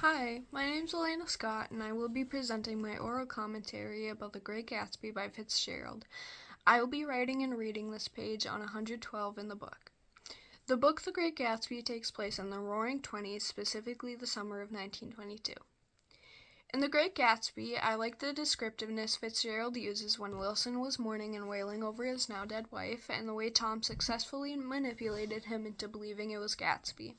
Hi, my name's Elena Scott, and I will be presenting my oral commentary about The Great Gatsby by Fitzgerald. I will be writing and reading this page on 112 in the book. The book The Great Gatsby takes place in the Roaring Twenties, specifically the summer of 1922. In The Great Gatsby, I like the descriptiveness Fitzgerald uses when Wilson was mourning and wailing over his now-dead wife, and the way Tom successfully manipulated him into believing it was Gatsby.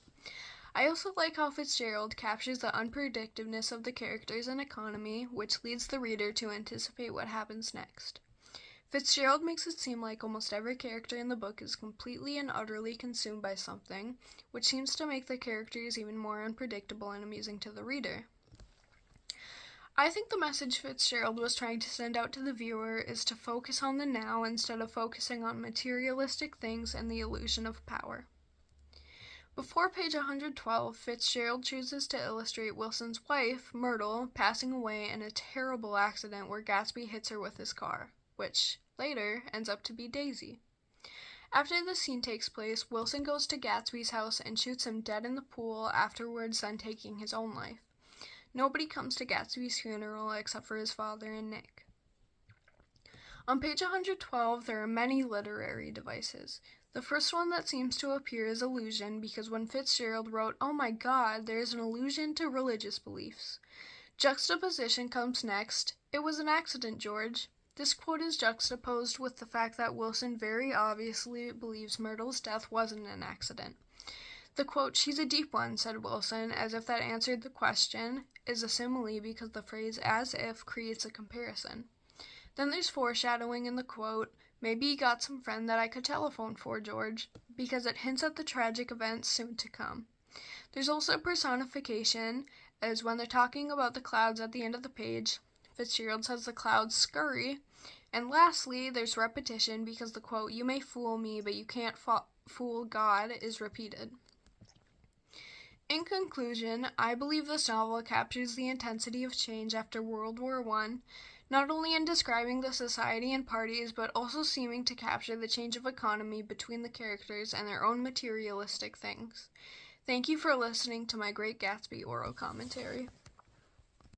I also like how Fitzgerald captures the unpredictability of the characters and economy, which leads the reader to anticipate what happens next. Fitzgerald makes it seem like almost every character in the book is completely and utterly consumed by something, which seems to make the characters even more unpredictable and amusing to the reader. I think the message Fitzgerald was trying to send out to the viewer is to focus on the now instead of focusing on materialistic things and the illusion of power. Before page 112, Fitzgerald chooses to illustrate Wilson's wife, Myrtle, passing away in a terrible accident where Gatsby hits her with his car, which, later, ends up to be Daisy. After the scene takes place, Wilson goes to Gatsby's house and shoots him dead in the pool, afterwards then taking his own life. Nobody comes to Gatsby's funeral except for his father and Nick. On page 112, there are many literary devices. The first one that seems to appear is allusion, because when Fitzgerald wrote, "Oh my God, there is an allusion to religious beliefs." Juxtaposition comes next. "It was an accident, George." This quote is juxtaposed with the fact that Wilson very obviously believes Myrtle's death wasn't an accident. The quote, "She's a deep one," said Wilson, as if that answered the question, is a simile because the phrase "as if" creates a comparison. Then there's foreshadowing in the quote, "Maybe you got some friend that I could telephone for, George," because it hints at the tragic events soon to come. There's also personification, as when they're talking about the clouds at the end of the page, Fitzgerald says the clouds scurry. And lastly, there's repetition because the quote, "You may fool me, but you can't fool God," is repeated. In conclusion, I believe this novel captures the intensity of change after World War I, not only in describing the society and parties, but also seeming to capture the change of economy between the characters and their own materialistic things. Thank you for listening to my Great Gatsby oral commentary.